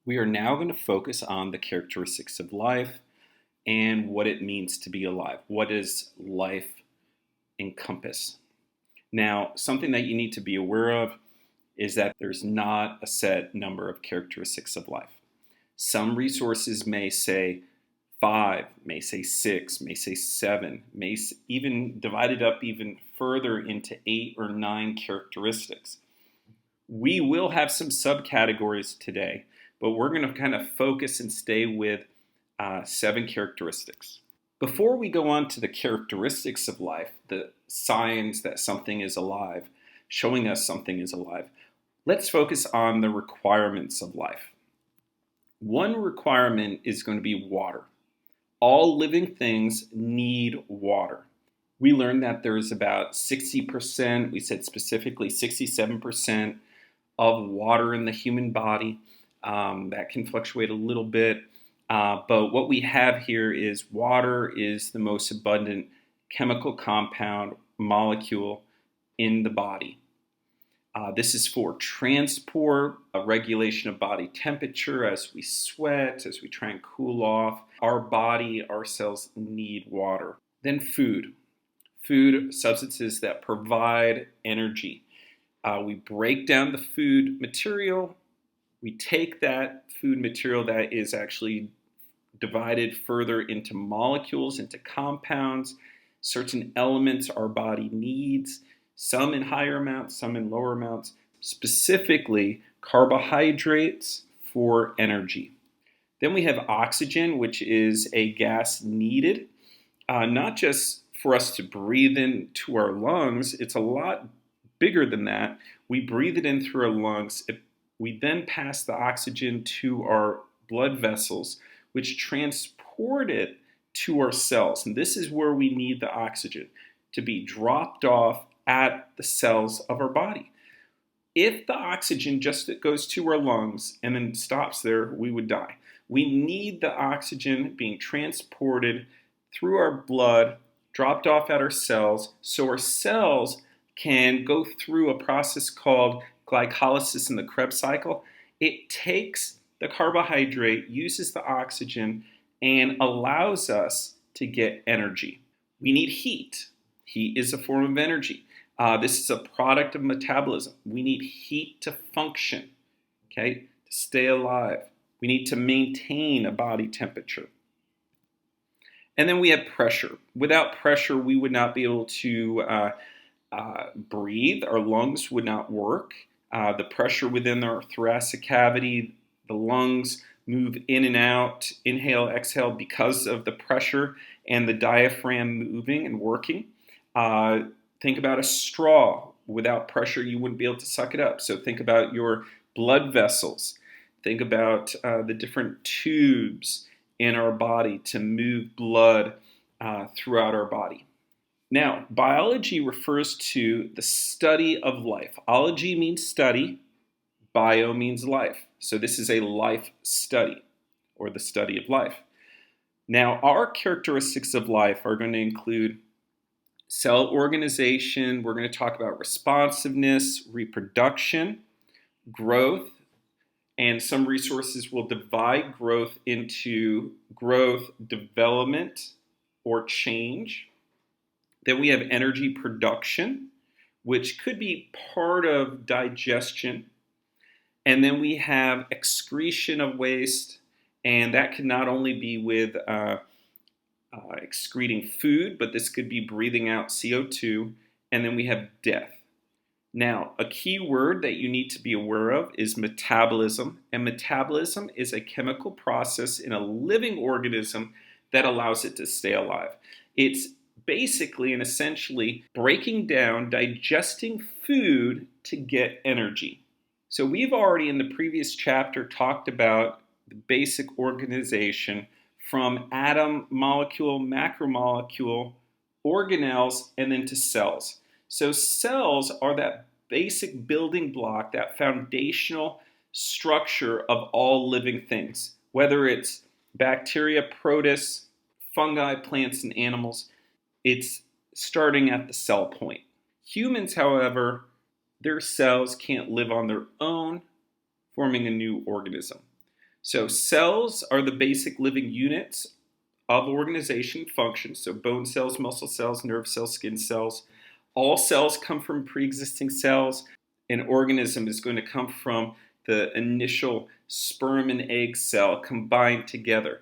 We are now going to focus on the characteristics of life and what it means to be alive. What does life encompass? Now, something that you need to be aware of is that there's not a set number of characteristics of life. Some resources may say 5, may say 6, may say 7, may even divide it up even further into 8 or 9 characteristics. We will have some subcategories today, but we're going to kind of focus and stay with 7 characteristics. Before we go on to the characteristics of life, the signs that something is alive, showing us something is alive, let's focus on the requirements of life. One requirement is going to be water. All living things need water. We learned that there's about 60%, we said specifically 67% of water in the human body. That can fluctuate a little bit. But what we have here is water is the most abundant chemical compound molecule in the body. This is for transport, a regulation of body temperature as we sweat, as we try and cool off. Our body, our cells need water. Then food. Food, substances that provide energy. We break down the food material. We take that food material that is actually divided further into molecules, into compounds, certain elements our body needs, some in higher amounts, some in lower amounts, specifically carbohydrates for energy. Then we have oxygen, which is a gas needed, not just for us to breathe into our lungs. It's a lot bigger than that. We breathe it in through our lungs. We then pass the oxygen to our blood vessels, which transport it to our cells. And this is where we need the oxygen to be dropped off at the cells of our body. If the oxygen just goes to our lungs and then stops there, we would die. We need the oxygen being transported through our blood, dropped off at our cells, so our cells can go through a process called glycolysis in the Krebs cycle. It takes the carbohydrate, uses the oxygen, and allows us to get energy. We need heat. Heat is a form of energy. This is a product of metabolism. We need heat to function, okay, to stay alive. We need to maintain a body temperature. And then we have pressure. Without pressure, we would not be able to breathe. Our lungs would not work. The pressure within our thoracic cavity, the lungs move in and out, inhale, exhale because of the pressure and the diaphragm moving and working. Think about a straw. Without pressure, you wouldn't be able to suck it up. So think about your blood vessels. Think about the different tubes in our body to move blood throughout our body. Now, biology refers to the study of life. Ology means study. Bio means life. So this is a life study, or the study of life. Now, our characteristics of life are going to include cell organization. We're going to talk about responsiveness, reproduction, growth, and some resources will divide growth into growth, development, or change. Then we have energy production, which could be part of digestion. And then we have excretion of waste, and that can not only be with excreting food, but this could be breathing out CO2. And then we have death. Now, a key word that you need to be aware of is metabolism. And metabolism is a chemical process in a living organism that allows it to stay alive. It's basically and essentially breaking down, digesting food to get energy. So we've already in the previous chapter talked about the basic organization from atom, molecule, macromolecule, organelles, and then to cells. So cells are that basic building block, that foundational structure of all living things, whether it's bacteria, protists, fungi, plants, and animals. It's starting at the cell point. Humans, however, their cells can't live on their own, forming a new organism. So cells are the basic living units of organization function. So bone cells, muscle cells, nerve cells, skin cells. All cells come from pre-existing cells. An organism is going to come from the initial sperm and egg cell combined together.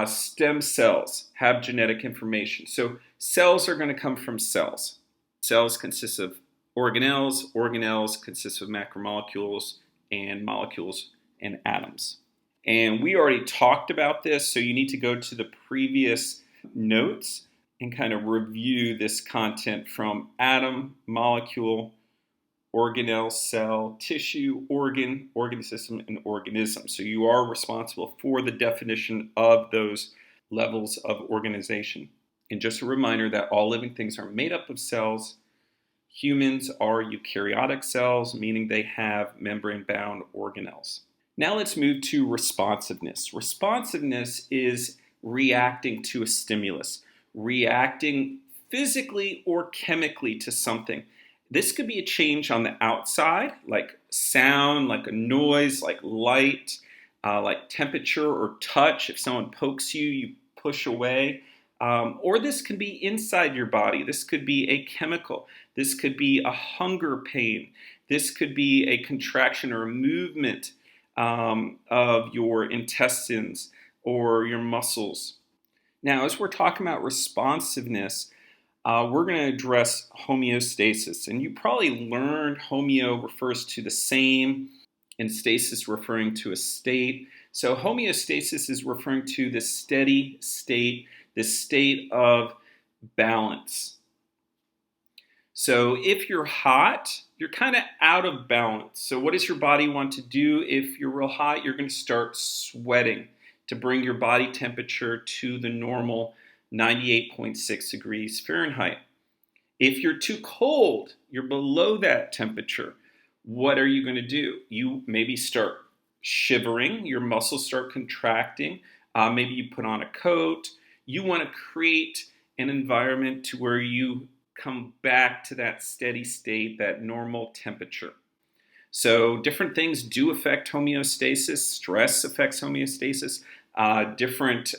Stem cells have genetic information. So cells are going to come from cells. Cells consist of organelles. Organelles consist of macromolecules and molecules and atoms. And we already talked about this, so you need to go to the previous notes and kind of review this content from atom, molecule, organelle, cell, tissue, organ, organ system, and organism. So you are responsible for the definition of those levels of organization. And just a reminder that all living things are made up of cells. Humans are eukaryotic cells, meaning they have membrane-bound organelles. Now let's move to responsiveness. Responsiveness is reacting to a stimulus, reacting physically or chemically to something. This could be a change on the outside, like sound, like a noise, like light, like temperature or touch. If someone pokes you, you push away. Or this could be inside your body. This could be a chemical. This could be a hunger pain. This could be a contraction or a movement of your intestines or your muscles. Now, as we're talking about responsiveness, we're going to address homeostasis. And you probably learned homeo refers to the same and stasis referring to a state. So homeostasis is referring to the steady state, the state of balance. So if you're hot, you're kind of out of balance. So what does your body want to do? If you're real hot, you're going to start sweating to bring your body temperature to the normal 98.6 degrees Fahrenheit. If you're too cold, you're below that temperature, what are you going to do? You maybe start shivering, your muscles start contracting, maybe you put on a coat. You want to create an environment to where you come back to that steady state, that normal temperature. So different things do affect homeostasis. Stress affects homeostasis. Different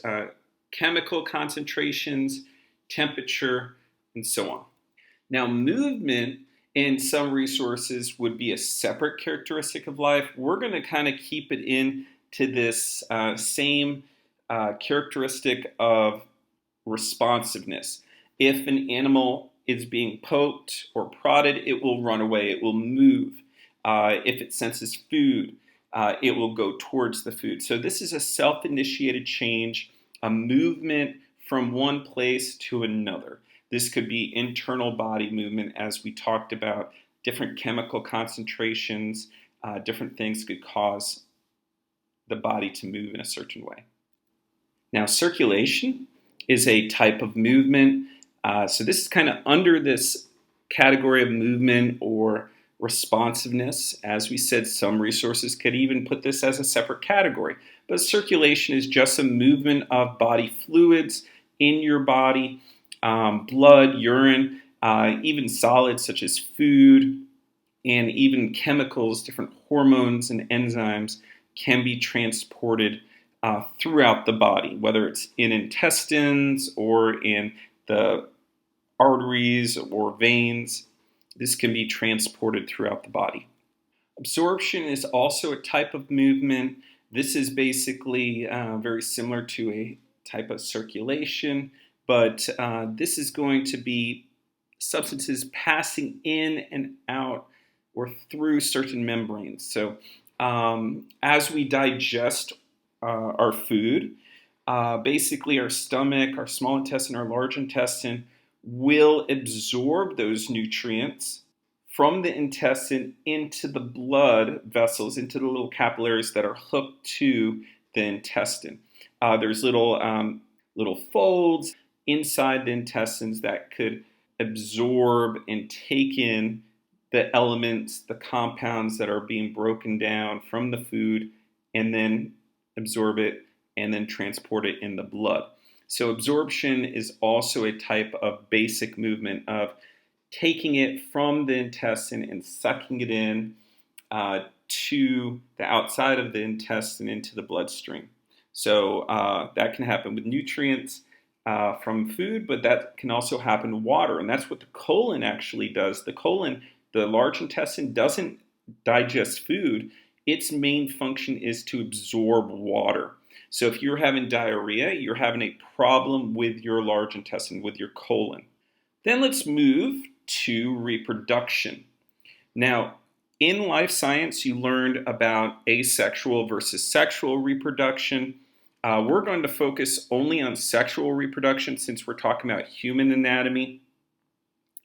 chemical concentrations, temperature, and so on. Now, movement in some resources would be a separate characteristic of life. We're going to kind of keep it in to this same characteristic of responsiveness. If an animal is being poked or prodded, it will run away, it will move. If it senses food, it will go towards the food. So this is a self-initiated change, a movement from one place to another. This could be internal body movement, as we talked about. Different chemical concentrations, different things could cause the body to move in a certain way. Now, circulation is a type of movement. So this is kind of under this category of movement or responsiveness. As we said, some resources could even put this as a separate category. But circulation is just a movement of body fluids in your body, blood, urine, even solids such as food, and even chemicals, different hormones and enzymes can be transported throughout the body, whether it's in intestines or in the arteries or veins. This can be transported throughout the body. Absorption is also a type of movement. This is basically very similar to a type of circulation, but this is going to be substances passing in and out or through certain membranes. So as we digest our food, basically our stomach, our small intestine, our large intestine will absorb those nutrients from the intestine into the blood vessels, into the little capillaries that are hooked to the intestine. There's little folds inside the intestines that could absorb and take in the elements, the compounds that are being broken down from the food, and then absorb it and then transport it in the blood. So absorption is also a type of basic movement of taking it from the intestine and sucking it in, to the outside of the intestine into the bloodstream. So that can happen with nutrients from food, but that can also happen with water. And that's what the colon actually does. The colon, the large intestine, doesn't digest food. Its main function is to absorb water. So if you're having diarrhea, you're having a problem with your large intestine, with your colon. Then let's move to reproduction. Now, in life science, you learned about asexual versus sexual reproduction. We're going to focus only on sexual reproduction since we're talking about human anatomy.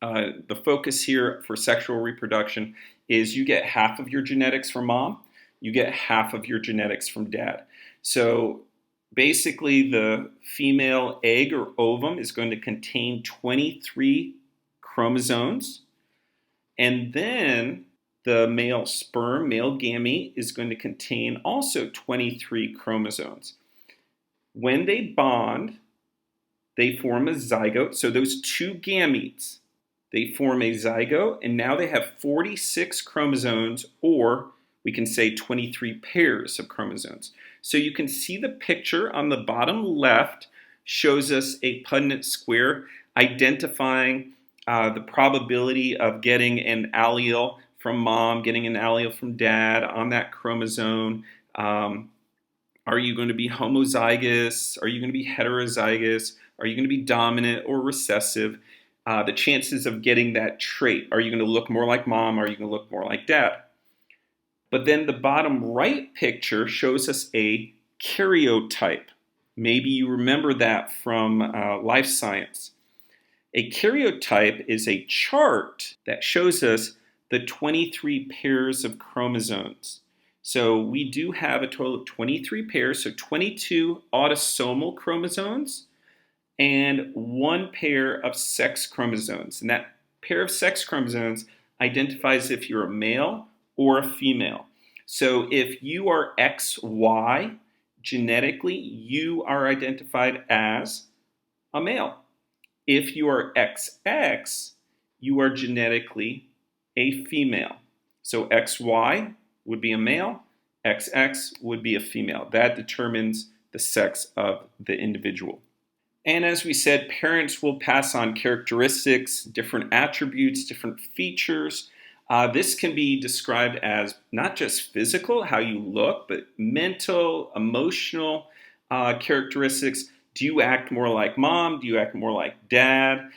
The focus here for sexual reproduction is you get half of your genetics from mom, you get half of your genetics from dad. So basically, the female egg or ovum is going to contain 23 chromosomes, and then the male sperm, male gamete, is going to contain also 23 chromosomes. When they bond, they form a zygote. So those two gametes, they form a zygote, and now they have 46 chromosomes, or we can say 23 pairs of chromosomes. So you can see the picture on the bottom left shows us a Punnett square identifying the probability of getting an allele from mom, getting an allele from dad on that chromosome. Are you going to be homozygous? Are you going to be heterozygous? Are you going to be dominant or recessive? The chances of getting that trait. Are you going to look more like mom? Or are you going to look more like dad? But then the bottom right picture shows us a karyotype. Maybe you remember that from life science. A karyotype is a chart that shows us the 23 pairs of chromosomes. So we do have a total of 23 pairs, so 22 autosomal chromosomes and one pair of sex chromosomes. And that pair of sex chromosomes identifies if you're a male or a female. So if you are XY, genetically, you are identified as a male. If you are XX, you are genetically a female. So XY would be a male, XX would be a female. That determines the sex of the individual. And as we said, parents will pass on characteristics, different attributes, different features. This can be described as not just physical, how you look, but mental, emotional characteristics. Do you act more like mom? Do you act more like dad?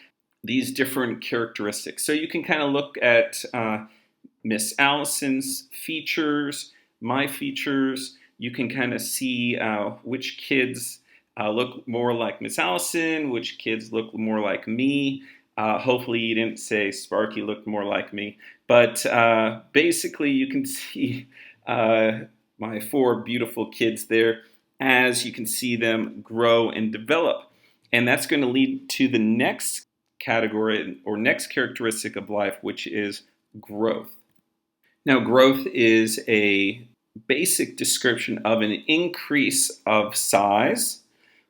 These different characteristics. So you can kind of look at Miss Allison's features, my features. You can kind of see which kids look more like Miss Allison, which kids look more like me. Hopefully you didn't say Sparky looked more like me. But basically you can see my four beautiful kids there as you can see them grow and develop. And that's going to lead to the next category or next characteristic of life, which is growth. Now, growth is a basic description of an increase of size,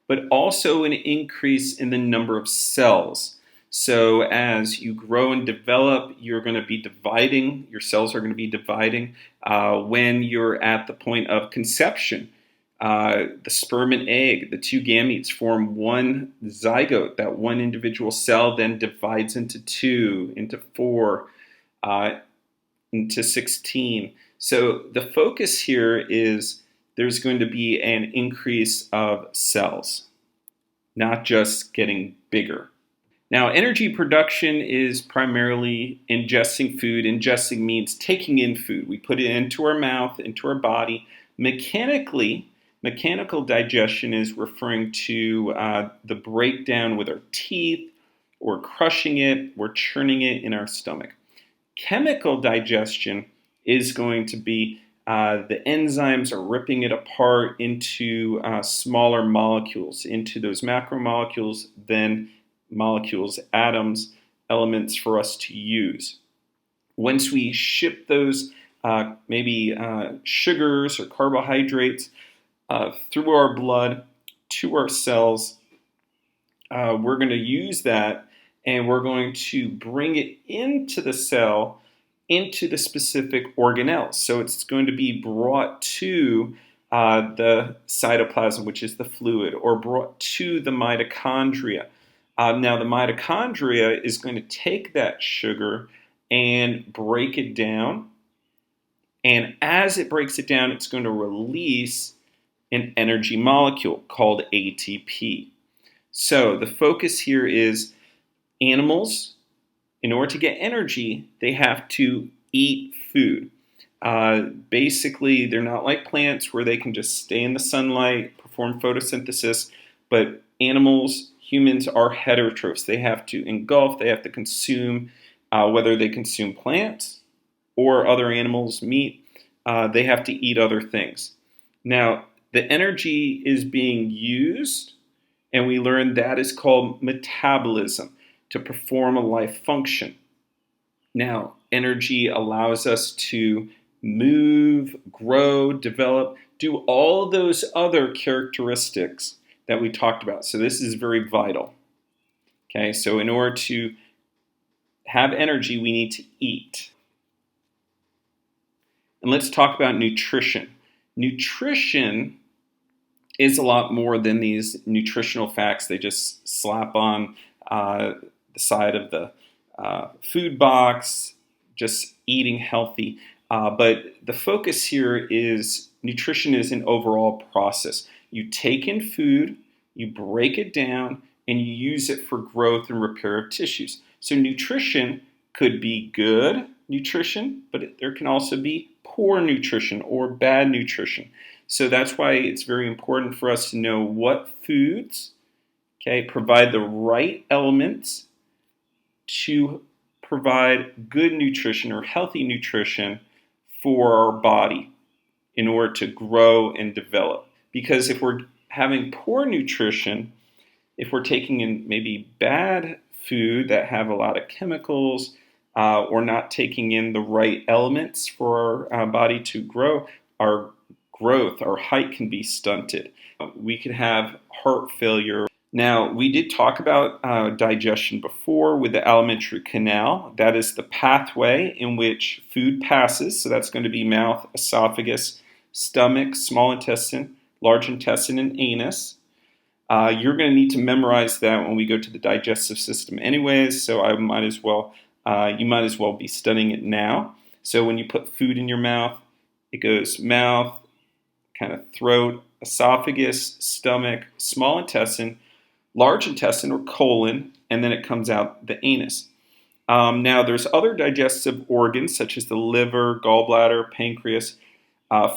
but also an increase in the number of cells. So as you grow and develop, you're going to be dividing, your cells are going to be dividing when you're at the point of conception. The sperm and egg, the two gametes form one zygote. That one individual cell then divides into two, into four, into 16. So the focus here is there's going to be an increase of cells, not just getting bigger. Now, energy production is primarily ingesting food. Ingesting means taking in food. We put it into our mouth, into our body. Mechanical digestion is referring to the breakdown with our teeth, or crushing it, or churning it in our stomach. Chemical digestion is going to be the enzymes are ripping it apart into smaller molecules, into those macromolecules, then molecules, atoms, elements for us to use. Once we ship those maybe sugars or carbohydrates through our blood to our cells, we're going to use that and we're going to bring it into the cell into the specific organelles. So it's going to be brought to the cytoplasm, which is the fluid, or brought to the mitochondria. Now, the mitochondria is going to take that sugar and break it down. And as it breaks it down, it's going to release an energy molecule called ATP. So the focus here is animals, in order to get energy, they have to eat food. Basically, they're not like plants where they can just stay in the sunlight, perform photosynthesis, but animals, humans are heterotrophs. They have to engulf, they have to consume, whether they consume plants or other animals, meat, they have to eat other things. Now, the energy is being used, and we learned that is called metabolism to perform a life function. Now, energy allows us to move, grow, develop, do all those other characteristics that we talked about. So this is very vital. Okay, so in order to have energy, we need to eat. And let's talk about nutrition. Nutrition is a lot more than these nutritional facts they just slap on the side of the food box, just eating healthy. But the focus here is nutrition is an overall process. You take in food, you break it down, and you use it for growth and repair of tissues. So nutrition could be good nutrition, but there can also be poor nutrition or bad nutrition. So that's why it's very important for us to know what foods, okay, provide the right elements to provide good nutrition or healthy nutrition for our body in order to grow and develop. Because if we're having poor nutrition, if we're taking in maybe bad food that have a lot of chemicals, or not taking in the right elements for our body to grow, our growth, our height can be stunted. We could have heart failure. Now, we did talk about digestion before with the alimentary canal. That is the pathway in which food passes. So that's going to be mouth, esophagus, stomach, small intestine, large intestine, and anus. You're going to need to memorize that when we go to the digestive system anyways, so you might as well be studying it now. So when you put food in your mouth, it goes mouth, kind of throat, esophagus, stomach, small intestine, large intestine or colon, and then it comes out the anus. Now there's other digestive organs such as the liver, gallbladder, pancreas.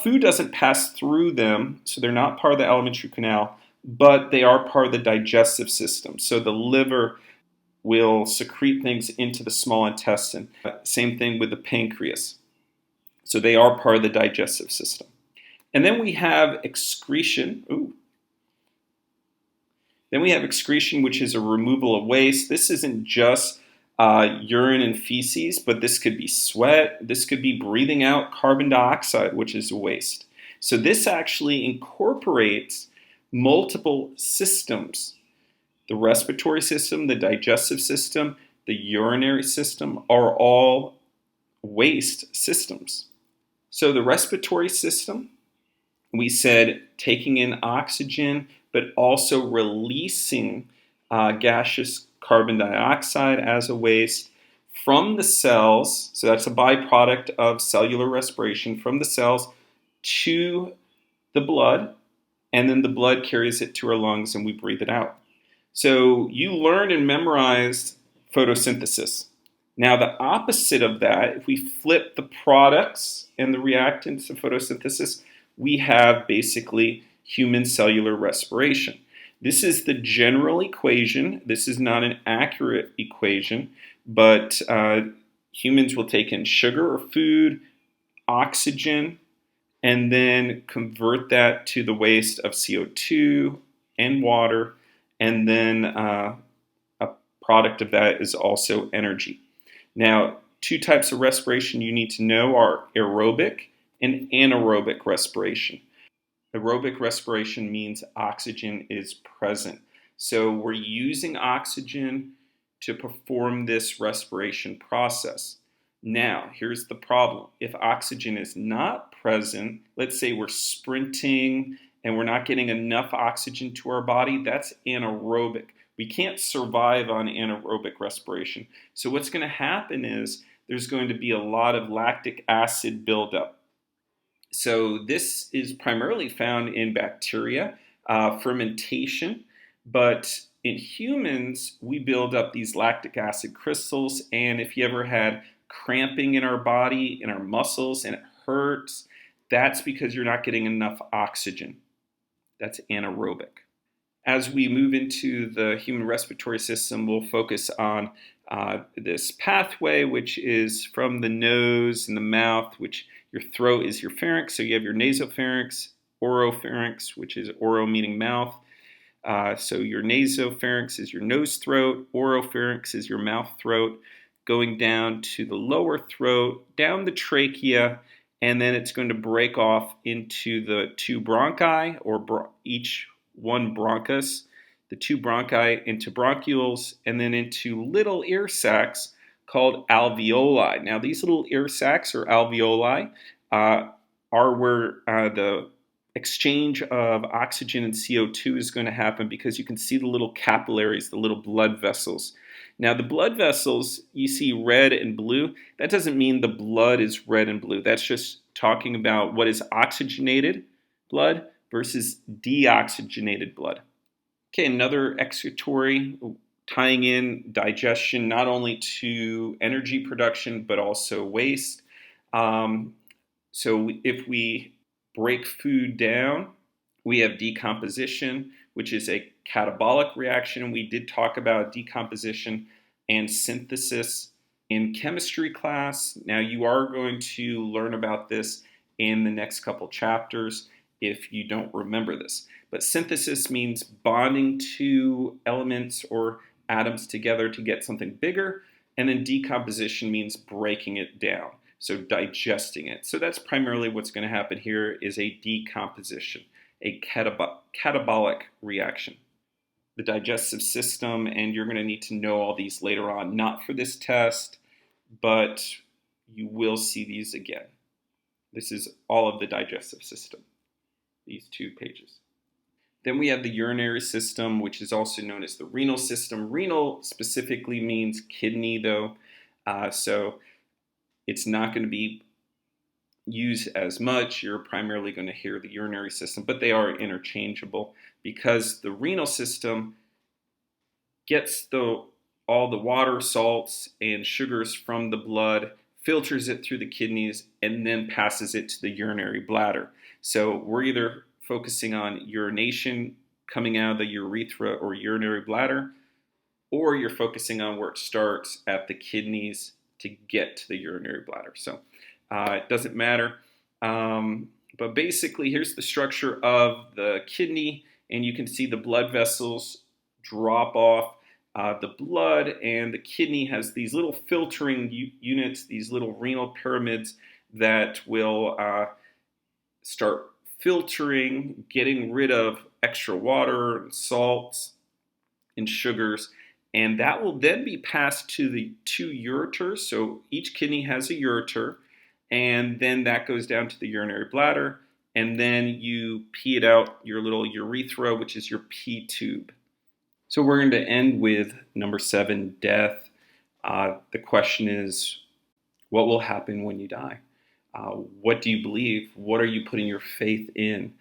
Food doesn't pass through them, so they're not part of the alimentary canal, but they are part of the digestive system. So the liver will secrete things into the small intestine. Same thing with the pancreas. So they are part of the digestive system. And then we have excretion. Then we have excretion, which is a removal of waste. This isn't just urine and feces, but this could be sweat. This could be breathing out carbon dioxide, which is waste. So this actually incorporates multiple systems. The respiratory system, the digestive system, the urinary system are all waste systems. So the respiratory system, we said taking in oxygen, but also releasing gaseous carbon dioxide as a waste from the cells. So that's a byproduct of cellular respiration from the cells to the blood, and then the blood carries it to our lungs and we breathe it out. So you learned and memorized photosynthesis. Now the opposite of that, if we flip the products and the reactants of photosynthesis, we have basically human cellular respiration. This is the general equation. This is not an accurate equation, but humans will take in sugar or food, oxygen, and then convert that to the waste of CO2 and water, and then a product of that is also energy. Now, two types of respiration you need to know are aerobic and anaerobic respiration. Aerobic respiration means oxygen is present. So we're using oxygen to perform this respiration process. Now, here's the problem. If oxygen is not present, let's say we're sprinting and we're not getting enough oxygen to our body, that's anaerobic. We can't survive on anaerobic respiration. So what's going to happen is there's going to be a lot of lactic acid buildup. So this is primarily found in bacteria, fermentation, but in humans, we build up these lactic acid crystals, and if you ever had cramping in our body, in our muscles, and it hurts, that's because you're not getting enough oxygen. That's anaerobic. As we move into the human respiratory system, we'll focus on this pathway, which is from the nose and the mouth, which your throat is your pharynx. So you have your nasopharynx, oropharynx, which is oro meaning mouth. So your nasopharynx is your nose throat, oropharynx is your mouth throat, going down to the lower throat, down the trachea, and then it's going to break off into the two bronchi, or each one bronchus, the two bronchi into bronchioles, and then into little ear sacs called alveoli. Now, these little ear sacs or alveoli are where the exchange of oxygen and CO2 is going to happen, because you can see the little capillaries, the little blood vessels. Now, the blood vessels, you see red and blue. That doesn't mean the blood is red and blue. That's just talking about what is oxygenated blood versus deoxygenated blood. Okay, another excretory, tying in digestion not only to energy production but also waste. So if we break food down, we have decomposition, which is a catabolic reaction. We did talk about decomposition and synthesis in chemistry class. Now, you are going to learn about this in the next couple chapters if you don't remember this. But synthesis means bonding two elements or atoms together to get something bigger, and then decomposition means breaking it down, so digesting it. So that's primarily what's going to happen here, is a decomposition, a catabolic reaction. The digestive system, and you're going to need to know all these later on, not for this test, but you will see these again. This is all of the digestive system, these 2 pages. Then we have the urinary system, which is also known as the renal system. Renal specifically means kidney, though, so it's not going to be used as much. You're primarily going to hear the urinary system, but they are interchangeable, because the renal system gets all the water, salts, and sugars from the blood, filters it through the kidneys, and then passes it to the urinary bladder. So we're either focusing on urination coming out of the urethra or urinary bladder, or you're focusing on where it starts at the kidneys to get to the urinary bladder. So it doesn't matter. But basically, here's the structure of the kidney, and you can see the blood vessels drop off the blood, and the kidney has these little filtering units, these little renal pyramids that will start filtering, getting rid of extra water and salts and sugars, and that will then be passed to the 2 ureters. So each kidney has a ureter, and then that goes down to the urinary bladder, and then you pee it out your little urethra, which is your pee tube. So we're going to end with number 7, death. The question is, what will happen when you die? What do you believe? What are you putting your faith in?